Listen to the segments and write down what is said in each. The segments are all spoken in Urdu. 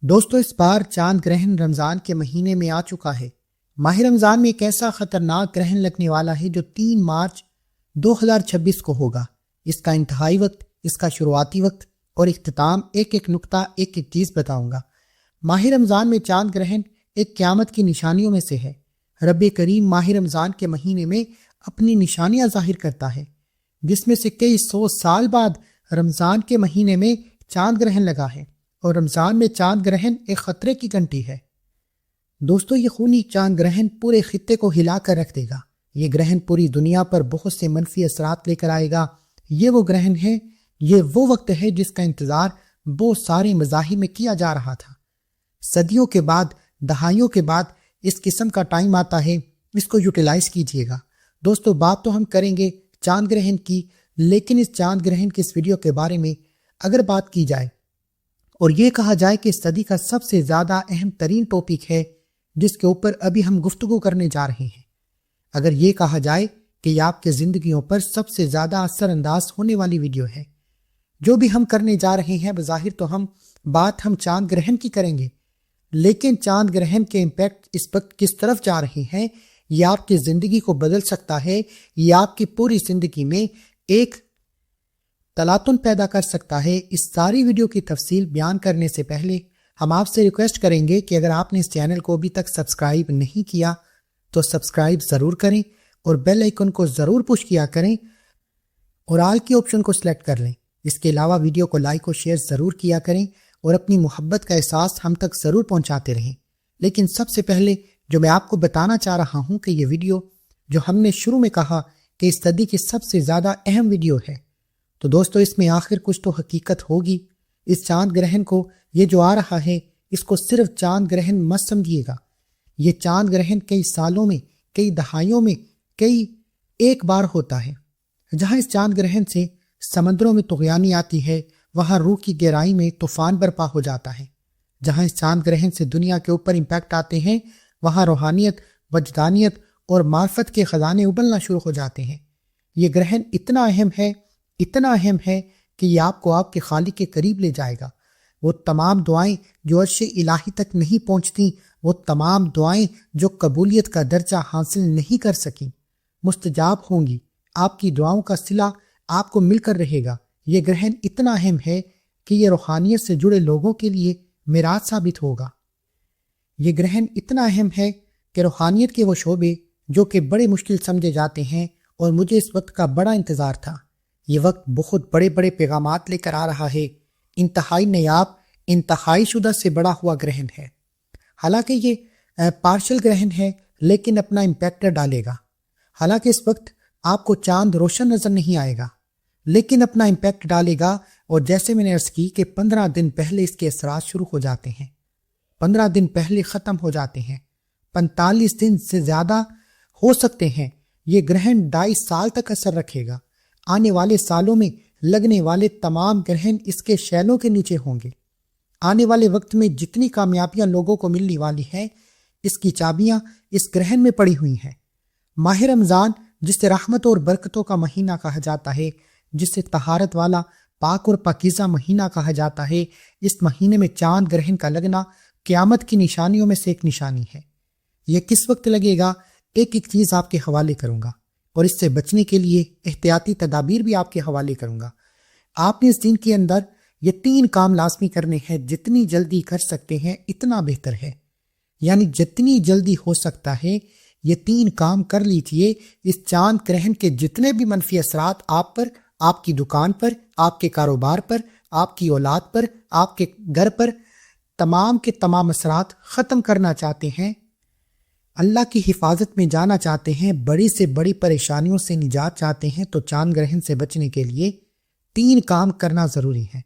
دوستو اس بار چاند گرہن رمضان کے مہینے میں آ چکا ہے۔ ماہ رمضان میں ایک ایسا خطرناک گرہن لگنے والا ہے جو 3 مارچ 2026 کو ہوگا۔ اس کا انتہائی وقت، اس کا شروعاتی وقت اور اختتام، ایک ایک نقطہ، ایک ایک چیز بتاؤں گا۔ ماہ رمضان میں چاند گرہن ایک قیامت کی نشانیوں میں سے ہے۔ رب کریم ماہ رمضان کے مہینے میں اپنی نشانیاں ظاہر کرتا ہے، جس میں سے کئی 100 سال بعد رمضان کے مہینے میں چاند گرہن لگا ہے، اور رمضان میں چاند گرہن ایک خطرے کی گھنٹی ہے۔ دوستو یہ خونی چاند گرہن پورے خطے کو ہلا کر رکھ دے گا۔ یہ گرہن پوری دنیا پر بہت سے منفی اثرات لے کر آئے گا۔ یہ وہ گرہن ہے، یہ وہ وقت ہے جس کا انتظار بہت سارے مذاہب میں کیا جا رہا تھا۔ صدیوں کے بعد، دہائیوں کے بعد اس قسم کا ٹائم آتا ہے، اس کو یوٹیلائز کیجئے گا۔ دوستو بات تو ہم کریں گے چاند گرہن کی، لیکن اس چاند گرہن کی اس ویڈیو کے بارے میں اگر بات کی جائے اور یہ کہا جائے کہ اس صدی کا سب سے زیادہ اہم ترین ٹاپک ہے جس کے اوپر ابھی ہم گفتگو کرنے جا رہے ہیں، اگر یہ کہا جائے کہ یہ آپ کے زندگیوں پر سب سے زیادہ اثر انداز ہونے والی ویڈیو ہے، جو بھی ہم کرنے جا رہے ہیں بظاہر تو ہم چاند گرہن کی کریں گے، لیکن چاند گرہن کے امپیکٹ اس وقت کس طرف جا رہے ہیں، یہ آپ کی زندگی کو بدل سکتا ہے، یہ آپ کی پوری زندگی میں ایک تلاطن پیدا کر سکتا ہے۔ اس ساری ویڈیو کی تفصیل بیان کرنے سے پہلے ہم آپ سے ریکویسٹ کریں گے کہ اگر آپ نے اس چینل کو ابھی تک سبسکرائب نہیں کیا تو سبسکرائب ضرور کریں اور بیل آئیکن کو ضرور پش کیا کریں اور آل کی آپشن کو سلیکٹ کر لیں۔ اس کے علاوہ ویڈیو کو لائک اور شیئر ضرور کیا کریں اور اپنی محبت کا احساس ہم تک ضرور پہنچاتے رہیں۔ لیکن سب سے پہلے جو میں آپ کو بتانا چاہ رہا ہوں کہ یہ ویڈیو جو ہم نے شروع میں کہا کہ اس صدی کی سب سے زیادہ اہم ویڈیو ہے، تو دوستو اس میں آخر کچھ تو حقیقت ہوگی۔ اس چاند گرہن کو، یہ جو آ رہا ہے، اس کو صرف چاند گرہن مت سمجھیے گا۔ یہ چاند گرہن کئی سالوں میں، کئی دہائیوں میں، کئی ایک بار ہوتا ہے۔ جہاں اس چاند گرہن سے سمندروں میں طغیانی آتی ہے، وہاں روح کی گہرائی میں طوفان برپا ہو جاتا ہے۔ جہاں اس چاند گرہن سے دنیا کے اوپر امپیکٹ آتے ہیں، وہاں روحانیت، وجدانیت اور معرفت کے خزانے ابلنا شروع ہو جاتے ہیں۔ یہ گرہن اتنا اہم ہے کہ یہ آپ کو آپ کے خالق کے قریب لے جائے گا۔ وہ تمام دعائیں جو عرش الہی تک نہیں پہنچتی، وہ تمام دعائیں جو قبولیت کا درجہ حاصل نہیں کر سکیں، مستجاب ہوں گی۔ آپ کی دعاؤں کا صلہ آپ کو مل کر رہے گا۔ یہ گرہن اتنا اہم ہے کہ یہ روحانیت سے جڑے لوگوں کے لیے میراث ثابت ہوگا۔ یہ گرہن اتنا اہم ہے کہ روحانیت کے وہ شعبے جو کہ بڑے مشکل سمجھے جاتے ہیں، اور مجھے اس وقت کا بڑا انتظار تھا، یہ وقت بہت بڑے بڑے پیغامات لے کر آ رہا ہے۔ انتہائی نیاب، انتہائی شدہ سے بڑا ہوا گرہن ہے۔ حالانکہ یہ پارشل گرہن ہے، لیکن اپنا امپیکٹ ڈالے گا۔ حالانکہ اس وقت آپ کو چاند روشن نظر نہیں آئے گا، لیکن اپنا امپیکٹ ڈالے گا۔ اور جیسے میں نے عرض کی کہ 15 دن پہلے اس کے اثرات شروع ہو جاتے ہیں، 15 دن پہلے ختم ہو جاتے ہیں، 45 دن سے زیادہ ہو سکتے ہیں۔ یہ گرہن 2.5 سال تک اثر رکھے گا۔ آنے والے سالوں میں لگنے والے تمام گرہن اس کے شیلوں کے نیچے ہوں گے۔ آنے والے وقت میں جتنی کامیابیاں لوگوں کو ملنے والی ہیں، اس کی چابیاں اس گرہن میں پڑی ہوئی ہیں۔ ماہ رمضان جسے رحمت اور برکتوں کا مہینہ کہا جاتا ہے، جسے طہارت والا پاک اور پاکیزہ مہینہ کہا جاتا ہے، اس مہینے میں چاند گرہن کا لگنا قیامت کی نشانیوں میں سے ایک نشانی ہے۔ یہ کس وقت لگے گا، ایک ایک چیز آپ کے حوالے کروں گا، اور اس سے بچنے کے لیے احتیاطی تدابیر بھی آپ کے حوالے کروں گا۔ آپ نے اس دن کے اندر یہ 3 کام لازمی کرنے ہیں۔ جتنی جلدی کر سکتے ہیں اتنا بہتر ہے، یعنی جتنی جلدی ہو سکتا ہے یہ 3 کام کر لیجئے۔ اس چاند گرہن کے جتنے بھی منفی اثرات آپ پر، آپ کی دکان پر، آپ کے کاروبار پر، آپ کی اولاد پر، آپ کے گھر پر، تمام کے تمام اثرات ختم کرنا چاہتے ہیں، اللہ کی حفاظت میں جانا چاہتے ہیں، بڑی سے بڑی پریشانیوں سے نجات چاہتے ہیں، تو چاند گرہن سے بچنے کے لیے 3 کام کرنا ضروری ہے۔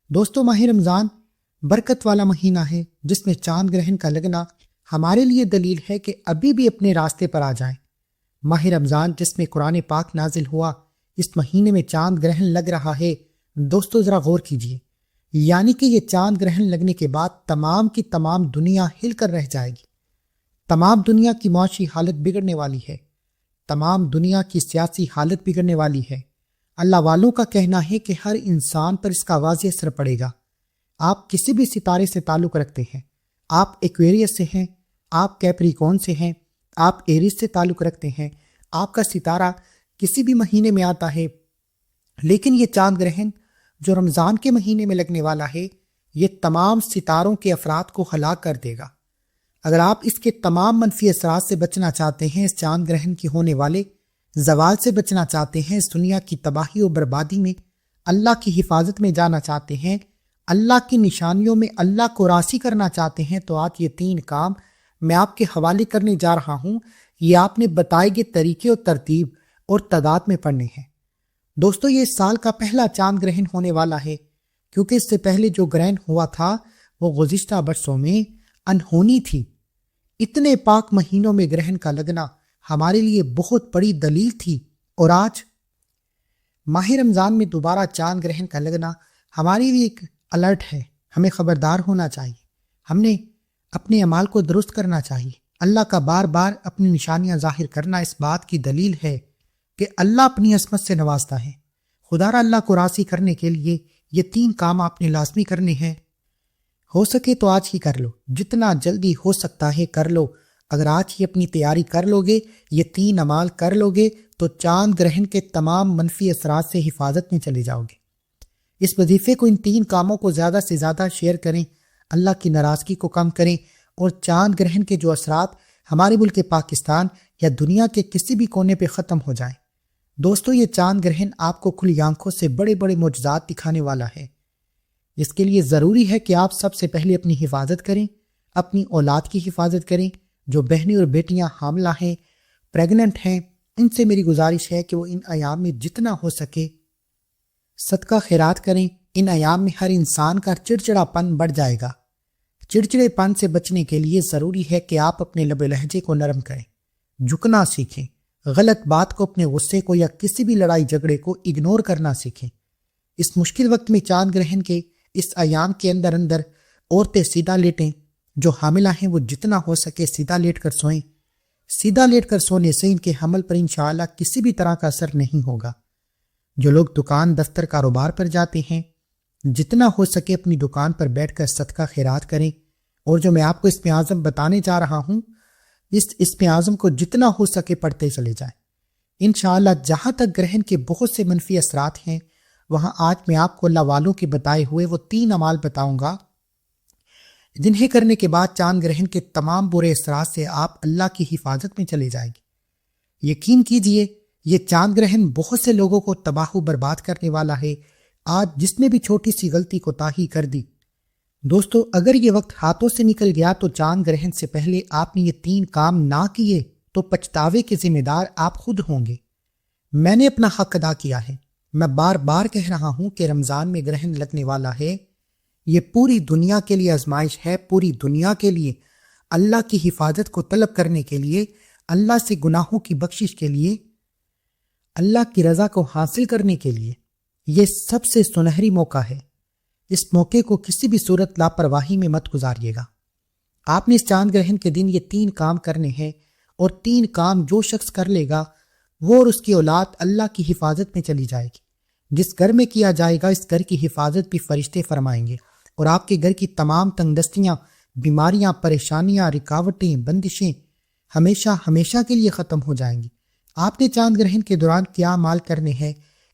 دوستو ماہ رمضان برکت والا مہینہ ہے، جس میں چاند گرہن کا لگنا ہمارے لیے دلیل ہے کہ ابھی بھی اپنے راستے پر آ جائیں۔ ماہ رمضان جس میں قرآن پاک نازل ہوا، اس مہینے میں چاند گرہن لگ رہا ہے۔ دوستو ذرا غور کیجئے، یعنی کہ یہ چاند گرہن لگنے کے بعد تمام کی تمام دنیا ہل کر رہ جائے گی۔ تمام دنیا کی معاشی حالت بگڑنے والی ہے، تمام دنیا کی سیاسی حالت بگڑنے والی ہے۔ اللہ والوں کا کہنا ہے کہ ہر انسان پر اس کا واضح اثر پڑے گا۔ آپ کسی بھی ستارے سے تعلق رکھتے ہیں، آپ ایکویریس سے ہیں، آپ کیپریکون سے ہیں، آپ ایریس سے تعلق رکھتے ہیں، آپ کا ستارہ کسی بھی مہینے میں آتا ہے، لیکن یہ چاند گرہن جو رمضان کے مہینے میں لگنے والا ہے یہ تمام ستاروں کے افراد کو ہلاک کر دے گا۔ اگر آپ اس کے تمام منفی اثرات سے بچنا چاہتے ہیں، اس چاند گرہن کی ہونے والے زوال سے بچنا چاہتے ہیں، اس دنیا کی تباہی و بربادی میں اللہ کی حفاظت میں جانا چاہتے ہیں، اللہ کی نشانیوں میں اللہ کو راضی کرنا چاہتے ہیں، تو آج یہ 3 کام میں آپ کے حوالے کرنے جا رہا ہوں۔ یہ آپ نے بتائے گئے طریقے اور ترتیب اور تعداد میں پڑھنے ہیں۔ دوستو، یہ اس سال کا پہلا چاند گرہن ہونے والا ہے، کیونکہ اس سے پہلے جو گرہن ہوا تھا وہ گزشتہ برسوں میں انہونی تھی۔ اتنے پاک مہینوں میں گرہن کا لگنا ہمارے لیے بہت بڑی دلیل تھی، اور آج ماہ رمضان میں دوبارہ چاند گرہن کا لگنا ہمارے لیے ایک الرٹ ہے۔ ہمیں خبردار ہونا چاہیے، ہم نے اپنے اعمال کو درست کرنا چاہیے۔ اللہ کا بار بار اپنی نشانیاں ظاہر کرنا اس بات کی دلیل ہے کہ اللہ اپنی عظمت سے نوازتا ہے۔ خدا را اللہ کو راضی کرنے کے لیے یہ 3 کام آپ نے لازمی کرنے ہیں۔ ہو سکے تو آج ہی کر لو، جتنا جلدی ہو سکتا ہے کر لو۔ اگر آج ہی اپنی تیاری کر لو گے، یہ 3 اعمال کر لو گے، تو چاند گرہن کے تمام منفی اثرات سے حفاظت میں چلے جاؤ گے۔ اس وظیفے کو، ان 3 کاموں کو زیادہ سے زیادہ شیئر کریں، اللہ کی ناراضگی کو کم کریں، اور چاند گرہن کے جو اثرات ہمارے ملک پاکستان یا دنیا کے کسی بھی کونے پہ ختم ہو جائیں۔ دوستو، یہ چاند گرہن آپ کو کھلی آنکھوں سے بڑے بڑے معجزات دکھانے والا ہے۔ اس کے لیے ضروری ہے کہ آپ سب سے پہلے اپنی حفاظت کریں، اپنی اولاد کی حفاظت کریں۔ جو بہنیں اور بیٹیاں حاملہ ہیں، پریگننٹ ہیں، ان سے میری گزارش ہے کہ وہ ان ایام میں جتنا ہو سکے صدقہ خیرات کریں۔ ان ایام میں ہر انسان کا چڑچڑا پن بڑھ جائے گا۔ چڑچڑے پن سے بچنے کے لیے ضروری ہے کہ آپ اپنے لب و لہجے کو نرم کریں، جھکنا سیکھیں، غلط بات کو، اپنے غصے کو یا کسی بھی لڑائی جھگڑے کو اگنور کرنا سیکھیں۔ اس مشکل وقت میں چاند گرہن کے اس ایام کے اندر عورتیں سیدھا لیٹیں۔ جو حاملہ ہیں وہ جتنا ہو سکے سیدھا لیٹ کر سوئیں۔ سیدھا لیٹ کر سونے سے ان کے حمل پر انشاءاللہ کسی بھی طرح کا اثر نہیں ہوگا۔ جو لوگ دکان، دفتر، کاروبار پر جاتے ہیں، جتنا ہو سکے اپنی دکان پر بیٹھ کر صدقہ خیرات کریں۔ اور جو میں آپ کو اسم اعظم بتانے جا رہا ہوں، اس اسم اعظم کو جتنا ہو سکے پڑھتے چلے جائیں۔ انشاءاللہ جہاں تک گرہن کے بہت سے منفی اثرات ہیں، وہاں آج میں آپ کو اللہ والوں کے بتائے ہوئے وہ 3 اعمال بتاؤں گا، جنہیں کرنے کے بعد چاند گرہن کے تمام برے اثرات سے آپ اللہ کی حفاظت میں چلے جائیں گے۔ یقین کیجئے، یہ چاند گرہن بہت سے لوگوں کو تباہ و برباد کرنے والا ہے۔ آج جس نے بھی چھوٹی سی غلطی کوتاہی کر دی، دوستو، اگر یہ وقت ہاتھوں سے نکل گیا تو چاند گرہن سے پہلے آپ نے یہ 3 کام نہ کیے تو پچھتاوے کے ذمہ دار آپ خود ہوں گے۔ میں نے اپنا حق ادا کیا ہے۔ میں بار بار کہہ رہا ہوں کہ رمضان میں گرہن لگنے والا ہے، یہ پوری دنیا کے لیے آزمائش ہے، پوری دنیا کے لیے اللہ کی حفاظت کو طلب کرنے کے لیے، اللہ سے گناہوں کی بخشش کے لیے، اللہ کی رضا کو حاصل کرنے کے لیے۔ یہ سب سے سنہری موقع ہے۔ اس موقع کو کسی بھی صورت لاپرواہی میں مت گزاریے گا۔ آپ نے اس چاند گرہن کے دن یہ 3 کام کرنے ہیں، اور 3 کام جو شخص کر لے گا وہ اور اس کی اولاد اللہ کی حفاظت میں چلی جائے گی۔ جس گھر میں کیا جائے گا، اس گھر کی حفاظت بھی فرشتے فرمائیں گے، اور آپ کے گھر کی تمام تنگ دستیاں، بیماریاں، پریشانیاں، رکاوٹیں، بندشیں ہمیشہ ہمیشہ کے لیے ختم ہو جائیں گی۔ آپ نے چاند گرہن کے دوران کیا اعمال کرنے ہیں،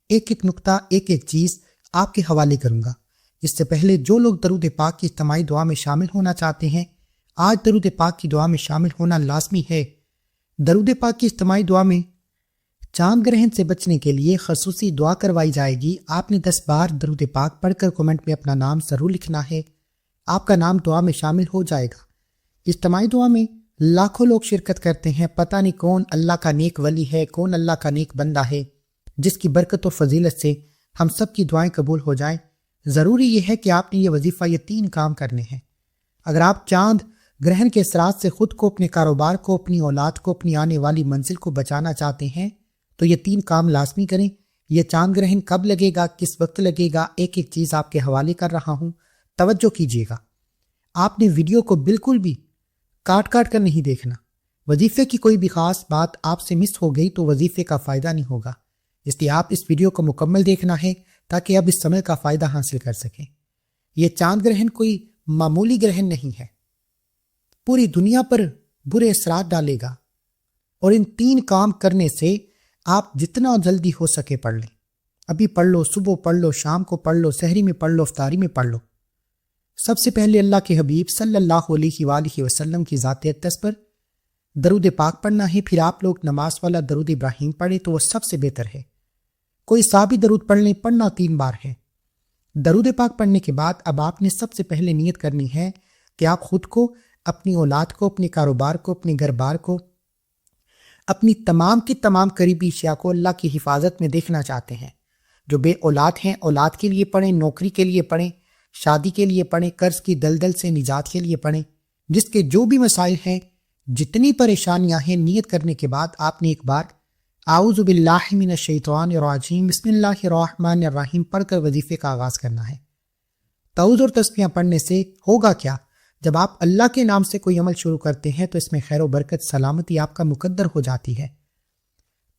ایک ایک نقطہ، ایک ایک چیز آپ کے حوالے کروں گا۔ اس سے پہلے جو لوگ درود پاک کی اجتماعی دعا میں شامل ہونا چاہتے ہیں، آج درود پاک کی دعا میں شامل ہونا لازمی ہے۔ درود پاک کی اجتماعی دعا میں چاند گرہن سے بچنے کے لیے خصوصی دعا کروائی جائے گی۔ آپ نے 10 بار درود پاک پڑھ کر کمنٹ میں اپنا نام ضرور لکھنا ہے، آپ کا نام دعا میں شامل ہو جائے گا۔ اجتماعی دعا میں لاکھوں لوگ شرکت کرتے ہیں، پتہ نہیں کون اللہ کا نیک ولی ہے، کون اللہ کا نیک بندہ ہے، جس کی برکت و فضیلت سے ہم سب کی دعائیں قبول ہو جائیں۔ ضروری یہ ہے کہ آپ نے یہ وظیفہ، یہ 3 کام کرنے ہیں۔ اگر آپ چاند گرہن کے اثرات سے خود کو، اپنے کاروبار کو، اپنی اولاد کو، اپنی آنے والی منزل کو بچانا چاہتے ہیں تو یہ 3 کام لازمی کریں۔ یہ چاند گرہن کب لگے گا، کس وقت لگے گا، ایک ایک چیز آپ کے حوالے کر رہا ہوں، توجہ کیجیے گا۔ آپ نے ویڈیو کو بالکل بھی کاٹ کر نہیں دیکھنا۔ وظیفے کی کوئی بھی خاص بات آپ سے مس ہو گئی تو وظیفے کا فائدہ نہیں ہوگا، اس لیے آپ اس ویڈیو کو مکمل دیکھنا ہے تاکہ آپ اس عمل کا فائدہ حاصل کر سکیں۔ یہ چاند گرہن کوئی معمولی گرہن نہیں ہے، پوری دنیا پر برے اثرات ڈالے گا، اور ان 3 کام کرنے سے آپ جتنا جلدی ہو سکے پڑھ لیں۔ ابھی پڑھ لو، صبح پڑھ لو، شام کو پڑھ لو، سحری میں پڑھ لو، افطاری میں پڑھ لو۔ سب سے پہلے اللہ کے حبیب صلی اللہ علیہ وآلہ وسلم کی ذات اقدس پر درود پاک پڑھنا ہے۔ پھر آپ لوگ نماز والا درود ابراہیم پڑھیں تو وہ سب سے بہتر ہے۔ کوئی صحابی درود پڑھ لیں، پڑھنا 3 بار ہے۔ درود پاک پڑھنے کے بعد اب آپ نے سب سے پہلے نیت کرنی ہے کہ آپ خود کو، اپنی اولاد کو، اپنے کاروبار کو، اپنے گھر بار کو، اپنی تمام کی تمام قریبی اشیاء کو اللہ کی حفاظت میں دیکھنا چاہتے ہیں۔ جو بے اولاد ہیں، اولاد کے لیے پڑھیں، نوکری کے لیے پڑھیں، شادی کے لیے پڑھیں، قرض کی دلدل سے نجات کے لیے پڑھیں، جس کے جو بھی مسائل ہیں، جتنی پریشانیاں ہیں، نیت کرنے کے بعد آپ نے ایک بار اعوذ باللہ من الشیطان الرجیم بسم اللہ الرحمن الرحیم پڑھ کر وظیفے کا آغاز کرنا ہے۔ تعوذ اور تسبیحاں پڑھنے سے ہوگا کیا؟ جب آپ اللہ کے نام سے کوئی عمل شروع کرتے ہیں تو اس میں خیر و برکت، سلامتی آپ کا مقدر ہو جاتی ہے۔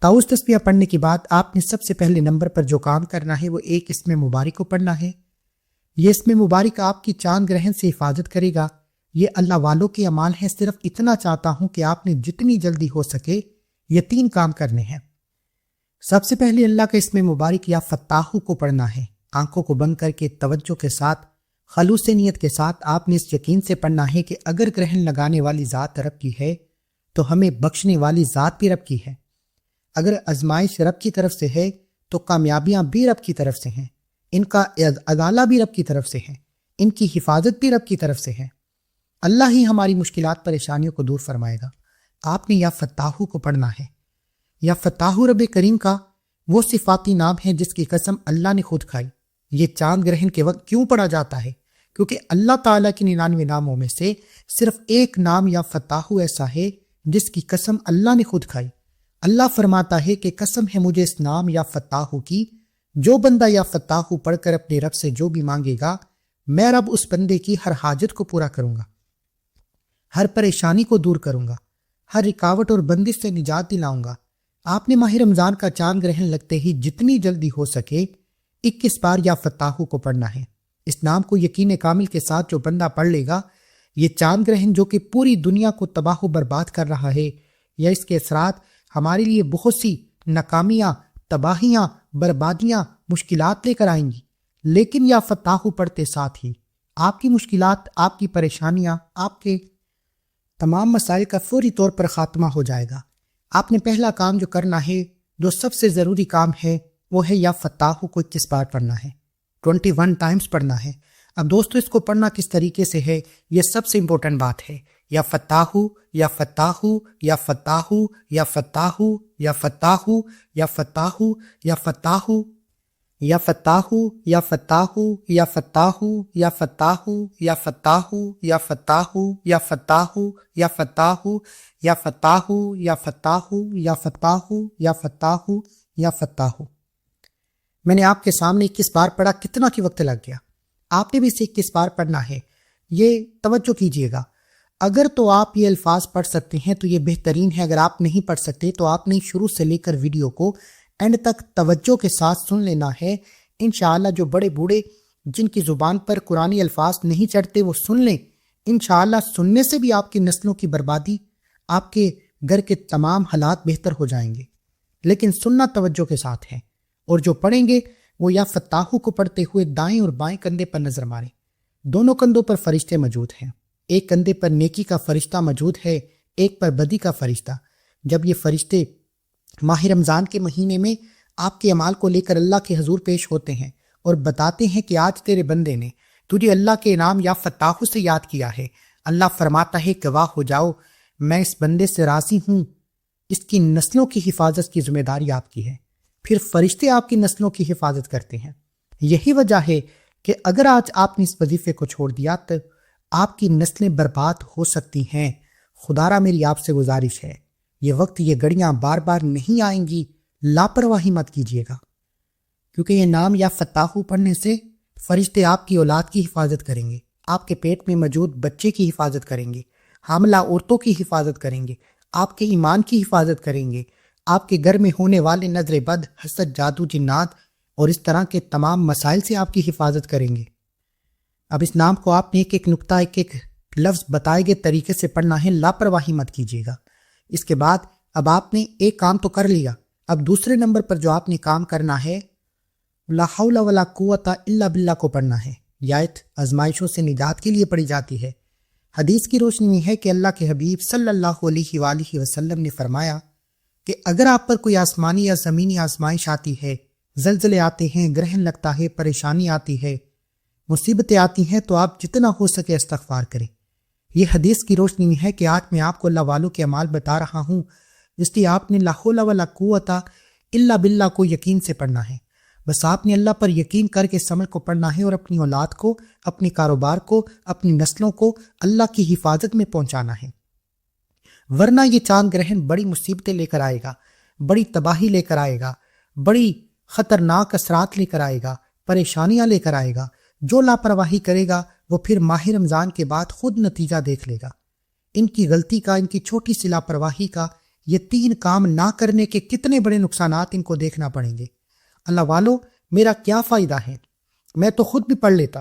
تعوذ تسبیحاں پڑھنے کے بعد آپ نے سب سے پہلے نمبر پر جو کام کرنا ہے وہ ایک اسم مبارک کو پڑھنا ہے۔ یہ اسم مبارک آپ کی چاند گرہن سے حفاظت کرے گا۔ یہ اللہ والوں کے اعمال ہیں۔ صرف اتنا چاہتا ہوں کہ آپ نے جتنی جلدی ہو سکے یہ 3 کام کرنے ہیں۔ سب سے پہلے اللہ کا اسم مبارک یا فتاح کو پڑھنا ہے۔ آنکھوں کو بند کر کے توجہ کے ساتھ، خلوص نیت کے ساتھ آپ نے اس یقین سے پڑھنا ہے کہ اگر گرہن لگانے والی ذات رب کی ہے تو ہمیں بخشنے والی ذات بھی رب کی ہے۔ اگر آزمائش رب کی طرف سے ہے تو کامیابیاں بھی رب کی طرف سے ہیں، ان کا ازالہ بھی رب کی طرف سے ہے، ان کی حفاظت بھی رب کی طرف سے ہے۔ اللہ ہی ہماری مشکلات پریشانیوں کو دور فرمائے گا۔ آپ نے یا فتاح کو پڑھنا ہے۔ یا فتاح رب کریم کا وہ صفاتی نام ہے جس کی قسم اللہ نے خود کھائی۔ یہ چاند گرہن کے وقت کیوں پڑھا جاتا ہے؟ کیونکہ اللہ تعالیٰ کے 99 ناموں میں سے صرف ایک نام یا فتاح ایسا ہے جس کی قسم اللہ نے خود کھائی۔ اللہ فرماتا ہے کہ قسم ہے مجھے اس نام یا فتاح کی، جو بندہ یا فتاح پڑھ کر اپنے رب سے جو بھی مانگے گا، میں رب اس بندے کی ہر حاجت کو پورا کروں گا، ہر پریشانی کو دور کروں گا، ہر رکاوٹ اور بندش سے نجات دلاؤں گا۔ آپ نے ماہ رمضان کا چاند گرہن لگتے ہی جتنی جلدی ہو سکے 21 بار یا فتاح کو پڑھنا ہے۔ اس نام کو یقین کامل کے ساتھ جو بندہ پڑھ لے گا، یہ چاند گرہن جو کہ پوری دنیا کو تباہ و برباد کر رہا ہے، یا اس کے اثرات ہمارے لیے بہت سی ناکامیاں، تباہیاں، بربادیاں، مشکلات لے کر آئیں گی، لیکن یا فتاح پڑھتے ساتھ ہی آپ کی مشکلات، آپ کی پریشانیاں، آپ کے تمام مسائل کا فوری طور پر خاتمہ ہو جائے گا۔ آپ نے پہلا کام جو کرنا ہے، جو سب سے ضروری کام ہے، وہ ہے یا فتاح کو 21 بار پڑھنا ہے، 21 ٹائمز پڑھنا ہے۔ اب دوستو اس کو پڑھنا کس طریقے سے ہے، یہ سب سے امپورٹنٹ بات ہے۔ یا فتاح، یا فتاح، یا فتاح، یا فتاح، یا فتاح، یا فتاح، یا فتاح، یا فتاح، یا فتاح، یا فتاح، یا فتاح، یا فتاح، یا فتاح، یا فتاح، یا فتاح، یا فتاح، یا فتاح، یا فتاح، یا فتاح، یا فتاح۔ میں نے آپ کے سامنے 21 بار پڑھا، کتنا کی وقت لگ گیا؟ آپ نے بھی اسے 21 بار پڑھنا ہے۔ یہ توجہ کیجئے گا، اگر تو آپ یہ الفاظ پڑھ سکتے ہیں تو یہ بہترین ہے۔ اگر آپ نہیں پڑھ سکتے تو آپ نے شروع سے لے کر ویڈیو کو اینڈ تک توجہ کے ساتھ سن لینا ہے۔ انشاءاللہ جو بڑے بوڑھے جن کی زبان پر قرآنی الفاظ نہیں چڑھتے وہ سن لیں، انشاءاللہ سننے سے بھی آپ کی نسلوں کی بربادی، آپ کے گھر کے تمام حالات بہتر ہو جائیں گے، لیکن سننا توجہ کے ساتھ ہے۔ اور جو پڑھیں گے وہ یا فتاح کو پڑھتے ہوئے دائیں اور بائیں کندھے پر نظر ماریں۔ دونوں کندھوں پر فرشتے موجود ہیں، ایک کندھے پر نیکی کا فرشتہ موجود ہے، ایک پر بدی کا فرشتہ۔ جب یہ فرشتے ماہ رمضان کے مہینے میں آپ کے اعمال کو لے کر اللہ کے حضور پیش ہوتے ہیں اور بتاتے ہیں کہ آج تیرے بندے نے تجھے اللہ کے انعام یا فتاح سے یاد کیا ہے، اللہ فرماتا ہے گواہ ہو جاؤ میں اس بندے سے راضی ہوں، اس کی نسلوں کی حفاظت کی ذمہ داری آپ کی ہے۔ پھر فرشتے آپ کی نسلوں کی حفاظت کرتے ہیں۔ یہی وجہ ہے کہ اگر آج آپ نے اس وظیفے کو چھوڑ دیا تو آپ کی نسلیں برباد ہو سکتی ہیں۔ خدارا میری آپ سے گزارش ہے، یہ وقت، یہ گھڑیاں بار بار نہیں آئیں گی، لاپرواہی مت کیجیے گا، کیونکہ یہ نام یا فتاح پڑھنے سے فرشتے آپ کی اولاد کی حفاظت کریں گے، آپ کے پیٹ میں موجود بچے کی حفاظت کریں گے، حاملہ عورتوں کی حفاظت کریں گے، آپ کے ایمان کی حفاظت کریں گے، آپ کے گھر میں ہونے والے نظر بد، حسد، جادو، جنات اور اس طرح کے تمام مسائل سے آپ کی حفاظت کریں گے۔ اب اس نام کو آپ نے ایک ایک نقطہ ایک ایک لفظ بتائے گئے طریقے سے پڑھنا ہے، لاپرواہی مت کیجیے گا۔ اس کے بعد اب آپ نے ایک کام تو کر لیا، اب دوسرے نمبر پر جو آپ نے کام کرنا ہے لا حول ولا قوت الا باللہ کو پڑھنا ہے۔ یہ آیت آزمائشوں سے نجات کے لیے پڑھی جاتی ہے۔ حدیث کی روشنی میں ہے کہ اللہ کے حبیب صلی اللہ علیہ وآلہ وسلم نے فرمایا کہ اگر آپ پر کوئی آسمانی یا زمینی آزمائش آتی ہے، زلزلے آتے ہیں، گرہن لگتا ہے، پریشانی آتی ہے، مصیبتیں آتی ہیں، تو آپ جتنا ہو سکے استغفار کریں۔ یہ حدیث کی روشنی میں ہے کہ آج میں آپ کو اللہ والوں کے اعمال بتا رہا ہوں، اس لیے آپ نے لا حول ولا قوت الا باللہ کو یقین سے پڑھنا ہے۔ بس آپ نے اللہ پر یقین کر کے اس عمل کو پڑھنا ہے اور اپنی اولاد کو، اپنے کاروبار کو، اپنی نسلوں کو اللہ کی حفاظت میں پہنچانا ہے، ورنہ یہ چاند گرہن بڑی مصیبتیں لے کر آئے گا، بڑی تباہی لے کر آئے گا، بڑی خطرناک اثرات لے کر آئے گا، پریشانیاں لے کر آئے گا۔ جو لاپرواہی کرے گا وہ پھر ماہ رمضان کے بعد خود نتیجہ دیکھ لے گا۔ ان کی غلطی کا، ان کی چھوٹی سی لاپرواہی کا، یہ 3 کام نہ کرنے کے کتنے بڑے نقصانات ان کو دیکھنا پڑیں گے۔ اللہ والو، میرا کیا فائدہ ہے، میں تو خود بھی پڑھ لیتا۔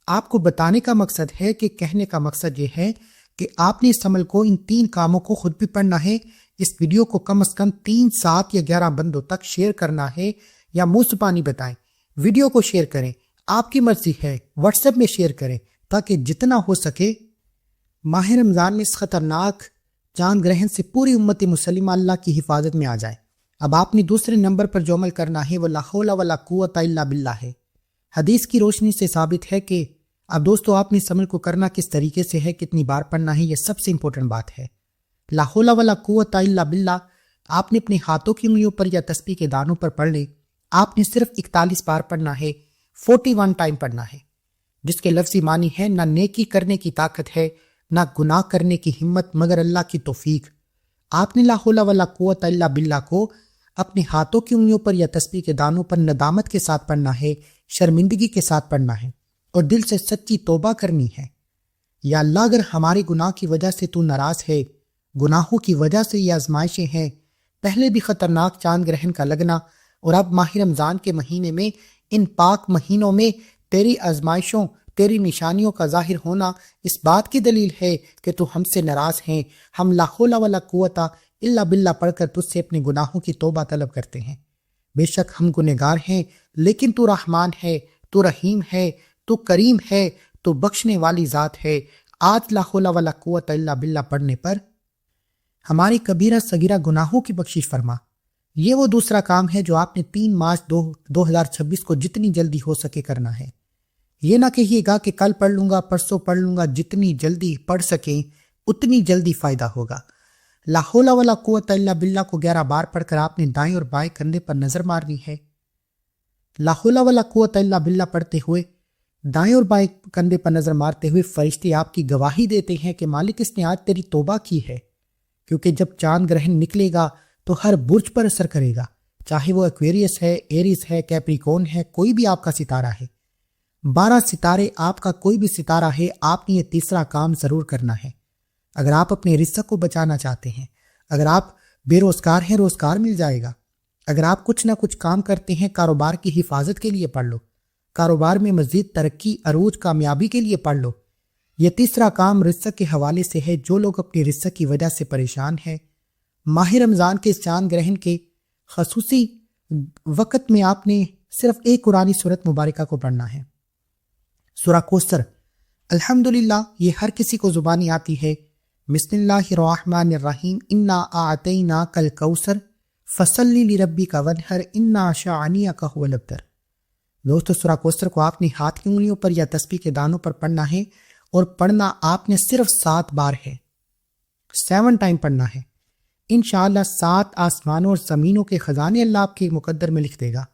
آپ کو بتانے کا مقصد ہے کہ کہنے کا مقصد یہ ہے کہ آپ نے اس عمل کو، ان 3 کاموں کو خود بھی پڑھنا ہے۔ اس ویڈیو کو کم از کم 3، 7 یا 11 بندوں تک شیئر کرنا ہے، یا منہ زبانی بتائیں، ویڈیو کو شیئر کریں، آپ کی مرضی ہے، واٹس ایپ میں شیئر کریں، تاکہ جتنا ہو سکے ماہ رمضان میں اس خطرناک چاند گرہن سے پوری امت مسلمہ اللہ کی حفاظت میں آ جائے۔ اب آپ نے دوسرے نمبر پر جو عمل کرنا ہے وہ لا حول ولا قوت الا باللہ ہے۔ حدیث کی روشنی سے ثابت ہے کہ اب دوستو آپ نے اس عمل کو کرنا کس طریقے سے ہے، کتنی بار پڑھنا ہے، یہ سب سے امپورٹنٹ بات ہے۔ لا حول ولا قوت الا باللہ آپ نے اپنے ہاتھوں کی انگلیوں پر یا تسبیح کے دانوں پر پڑھ لیں۔ آپ نے صرف 41 بار پڑھنا ہے، 41 ٹائم پڑھنا ہے، جس کے لفظی معنی ہے نہ نیکی کرنے کی طاقت ہے، نہ گناہ کرنے کی ہمت مگر اللہ کی توفیق۔ آپ نے لا حول ولا قوت الا باللہ کو اپنے ہاتھوں کی انگلیوں پر یا تسبیح کے دانوں پر ندامت کے ساتھ پڑھنا ہے، شرمندگی کے ساتھ پڑھنا ہے، اور دل سے سچی توبہ کرنی ہے۔ یا اللہ، اگر ہمارے گناہ کی وجہ سے تو ناراض ہے، گناہوں کی وجہ سے یہ آزمائشیں ہیں، پہلے بھی خطرناک چاند گرہن کا لگنا، اور اب ماہ رمضان کے مہینے میں، ان پاک مہینوں میں تیری آزمائشوں، تیری نشانیوں کا ظاہر ہونا اس بات کی دلیل ہے کہ تو ہم سے ناراض ہیں۔ ہم لا حول ولا قوت الا باللہ پڑھ کر تجھ سے اپنے گناہوں کی توبہ طلب کرتے ہیں۔ بے شک ہم گنہگار ہیں، لیکن تو رحمان ہے، تو رحیم ہے، تو کریم ہے، تو بخشنے والی ذات ہے۔ آج لا حول ولا قوت الا باللہ پڑھنے پر ہماری کبیرہ صغیرہ گناہوں کی بخشش فرما۔ یہ وہ دوسرا کام ہے جو آپ نے 3 مارچ 2026 کو جتنی جلدی ہو سکے کرنا ہے۔ یہ نہ کہیے گا کہ کل پڑھ لوں گا، پرسوں پڑھ لوں گا، جتنی جلدی پڑھ سکیں اتنی جلدی فائدہ ہوگا۔ لا حول ولا قوت الا باللہ کو 11 بار پڑھ کر آپ نے دائیں اور بائیں کندھے پر نظر مارنی ہے۔ لا حول ولا قوت الا باللہ پڑھتے ہوئے دائیں اور بائیں کندھے پر نظر مارتے ہوئے فرشتے آپ کی گواہی دیتے ہیں کہ مالک، اس نے آج تیری توبہ کی ہے، کیونکہ جب چاند گرہن نکلے گا تو ہر برج پر اثر کرے گا، چاہے وہ ایکویریس ہے، ایریز ہے، کیپریکون ہے، کوئی بھی آپ کا ستارہ ہے، 12 ستارے آپ کا کوئی بھی ستارہ ہے، آپ نے یہ تیسرا کام ضرور کرنا ہے۔ اگر آپ اپنے رزق کو بچانا چاہتے ہیں، اگر آپ بے روزگار ہیں، روزگار مل جائے گا۔ اگر آپ کچھ نہ کچھ کام کرتے ہیں، کاروبار کی حفاظت کے لیے پڑھ لو، کاروبار میں مزید ترقی، عروج، کامیابی کے لیے پڑھ لو۔ یہ تیسرا کام رزق کے حوالے سے ہے۔ جو لوگ اپنی رزق کی وجہ سے پریشان ہیں، ماہ رمضان کے چاند گرہن کے خصوصی وقت میں آپ نے صرف ایک قرآنی سورت مبارکہ کو پڑھنا ہے، سورہ کوثر۔ الحمدللہ یہ ہر کسی کو زبانی آتی ہے۔ بسم اللہ الرحمن الرحیم، انا اعطیناک الکوثر فصلی لربک وانحر انا شانئک هو الابتر۔ دوستو، سورہ کوثر کو آپ نے ہاتھ کی انگلیوں پر یا تسبیح کے دانوں پر پڑھنا ہے، اور پڑھنا آپ نے صرف 7 بار ہے، 7 ٹائم پڑھنا ہے۔ انشاءاللہ 7 آسمانوں اور زمینوں کے خزانے اللہ آپ کے مقدر میں لکھ دے گا۔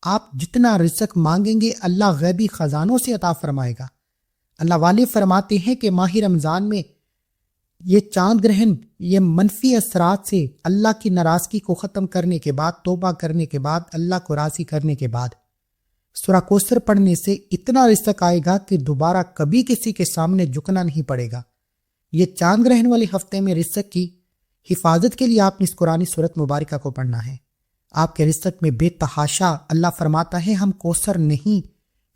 آپ جتنا رزق مانگیں گے اللہ غیبی خزانوں سے عطا فرمائے گا۔ اللہ والے فرماتے ہیں کہ ماہ رمضان میں یہ چاند گرہن، یہ منفی اثرات سے اللہ کی ناراضگی کو ختم کرنے کے بعد، توبہ کرنے کے بعد، اللہ کو راضی کرنے کے بعد سورہ کوثر پڑھنے سے اتنا رزق آئے گا کہ دوبارہ کبھی کسی کے سامنے جھکنا نہیں پڑے گا۔ یہ چاند گرہن والے ہفتے میں رزق کی حفاظت کے لیے آپ نے اس قرآنی سورت مبارکہ کو پڑھنا ہے۔ آپ کے رزق میں بے تحاشا اللہ فرماتا ہے ہم کوثر نہیں،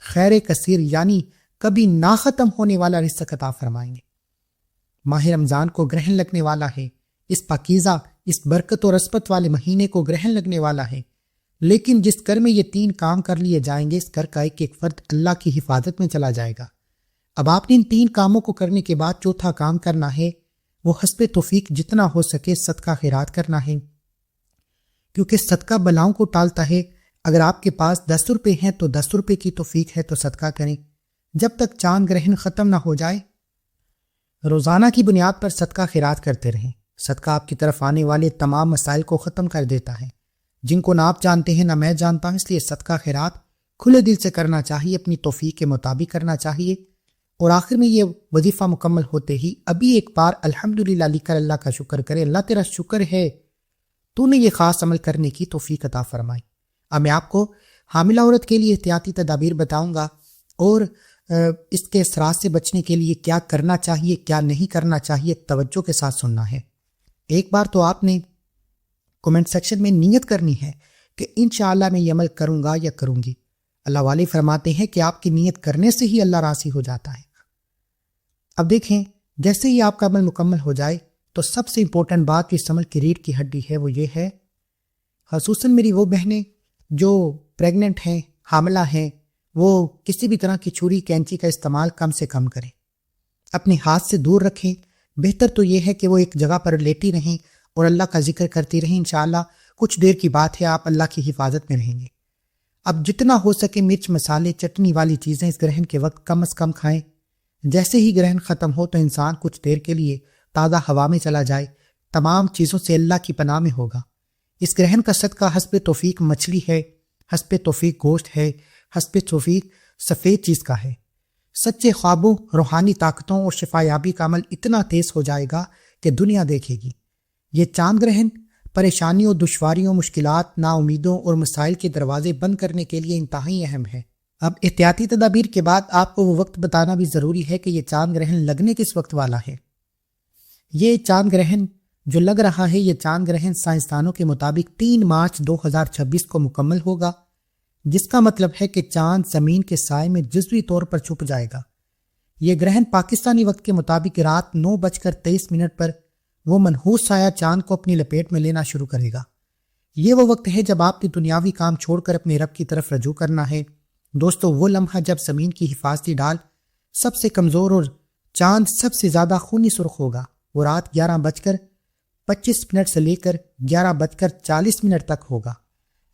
خیر کثیر یعنی کبھی نہ ختم ہونے والا رزق عطا فرمائیں گے۔ ماہ رمضان کو گرہن لگنے والا ہے، اس پاکیزہ، اس برکت اور عصمت والے مہینے کو گرہن لگنے والا ہے، لیکن جس گھر میں یہ 3 کام کر لیے جائیں گے، اس گھر کا ایک ایک فرد اللہ کی حفاظت میں چلا جائے گا۔ اب آپ نے ان 3 کاموں کو کرنے کے بعد چوتھا کام کرنا ہے، وہ حسب توفیق جتنا ہو سکے صدقہ خیرات کرنا ہے، کیونکہ صدقہ بلاؤں کو ٹالتا ہے۔ اگر آپ کے پاس 10 روپے ہیں تو 10 روپے کی توفیق ہے تو صدقہ کریں، جب تک چاند گرہن ختم نہ ہو جائے۔ روزانہ کی بنیاد پر صدقہ خیرات کرتے رہیں۔ صدقہ آپ کی طرف آنے والے تمام مسائل کو ختم کر دیتا ہے، جن کو نہ آپ جانتے ہیں نہ میں جانتا ہوں، اس لیے صدقہ خیرات کھلے دل سے کرنا چاہیے، اپنی توفیق کے مطابق کرنا چاہیے، اور آخر میں یہ وظیفہ مکمل ہوتے ہی ابھی ایک بار الحمدللہ لکھ کر اللہ کا شکر کرے، اللہ تیرا شکر ہے تو نے یہ خاص عمل کرنے کی توفیق عطا فرمائی۔ اب میں آپ کو حاملہ عورت کے لیے احتیاطی تدابیر بتاؤں گا، اور اس کے اثرات سے بچنے کے لیے کیا کرنا چاہیے کیا نہیں کرنا چاہیے، توجہ کے ساتھ سننا ہے۔ ایک بار تو آپ نے کمنٹ سیکشن میں نیت کرنی ہے کہ انشاءاللہ میں یہ عمل کروں گا یا کروں گی۔ اللہ والے فرماتے ہیں کہ آپ کی نیت کرنے سے ہی اللہ راضی ہو جاتا ہے۔ اب دیکھیں، جیسے ہی آپ کا عمل مکمل ہو جائے تو سب سے امپورٹنٹ بات جو اس عمل کی ریڑھ کی ہڈی ہے وہ یہ ہے، خصوصاً میری وہ بہنیں جو پریگننٹ ہیں، حاملہ ہیں، وہ کسی بھی طرح کی چھری کینچی کا استعمال کم سے کم کریں، اپنے ہاتھ سے دور رکھیں۔ بہتر تو یہ ہے کہ وہ ایک جگہ پر لیٹی رہیں اور اللہ کا ذکر کرتی رہیں، انشاءاللہ کچھ دیر کی بات ہے آپ اللہ کی حفاظت میں رہیں گے۔ اب جتنا ہو سکے مرچ مسالے چٹنی والی چیزیں اس گرہن کے وقت کم از کم کھائیں۔ جیسے ہی گرہن ختم ہو تو انسان کچھ دیر کے لیے تازہ ہوا میں چلا جائے، تمام چیزوں سے اللہ کی پناہ میں ہوگا۔ اس گرہن کا صدقہ حسب توفیق مچھلی ہے، حسب توفیق گوشت ہے، حسب توفیق سفید چیز کا ہے۔ سچے خوابوں، روحانی طاقتوں اور شفا یابی کا عمل اتنا تیز ہو جائے گا کہ دنیا دیکھے گی۔ یہ چاند گرہن پریشانیوں، دشواریوں، مشکلات، نا امیدوں اور مسائل کے دروازے بند کرنے کے لیے انتہائی اہم ہے۔ اب احتیاطی تدابیر کے بعد آپ کو وہ وقت بتانا بھی ضروری ہے کہ یہ چاند گرہن لگنے کس وقت والا ہے۔ یہ چاند گرہن جو لگ رہا ہے، یہ چاند گرہن سائنسدانوں کے مطابق 3 مارچ 2026 کو مکمل ہوگا، جس کا مطلب ہے کہ چاند زمین کے سائے میں جزوی طور پر چھپ جائے گا۔ یہ گرہن پاکستانی وقت کے مطابق رات 9:23 پر وہ منحوس سایہ چاند کو اپنی لپیٹ میں لینا شروع کرے گا۔ یہ وہ وقت ہے جب آپ نے دنیاوی کام چھوڑ کر اپنے رب کی طرف رجوع کرنا ہے۔ دوستو، وہ لمحہ جب زمین کی حفاظتی ڈال سب سے کمزور اور چاند سب سے زیادہ خونی سرخ ہوگا، وہ رات 11:25 سے لے کر 11:40 تک ہوگا۔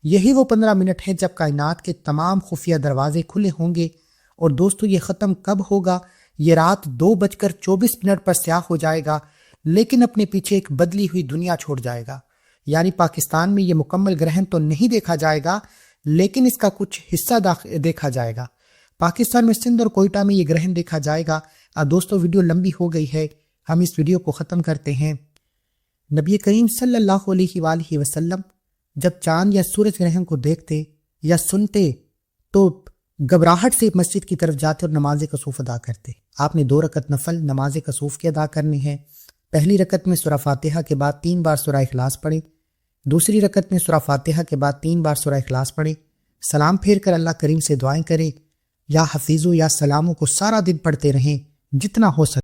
یہی وہ 15 منٹ ہے جب کائنات کے تمام خفیہ دروازے کھلے ہوں گے۔ اور دوستو، یہ ختم کب ہوگا؟ یہ رات 2:24 پر سیاہ ہو جائے گا، لیکن اپنے پیچھے ایک بدلی ہوئی دنیا چھوڑ جائے گا۔ یعنی پاکستان میں یہ مکمل گرہن تو نہیں دیکھا جائے گا، لیکن اس کا کچھ حصہ دیکھا جائے گا۔ پاکستان میں سندھ اور کوئٹہ میں یہ گرہن دیکھا جائے گا۔ دوستو، ویڈیو لمبی ہو گئی ہے، ہم اس ویڈیو کو ختم کرتے ہیں۔ نبی کریم صلی اللہ علیہ وآلہ وسلم جب چاند یا سورج گرہن کو دیکھتے یا سنتے تو گھبراہٹ سے مسجد کی طرف جاتے اور نماز کسوف ادا کرتے۔ آپ نے 2 رکعت نفل نماز کسوف کی ادا کرنی ہے۔ پہلی رکعت میں سورہ فاتحہ کے بعد 3 بار سورہ اخلاص پڑھیں، دوسری رکعت میں سورہ فاتحہ کے بعد 3 بار سورہ اخلاص پڑھیں، سلام پھیر کر اللہ کریم سے دعائیں کریں، یا حفیظو یا سلاموں کو سارا دن پڑھتے رہیں جتنا ہو سکے۔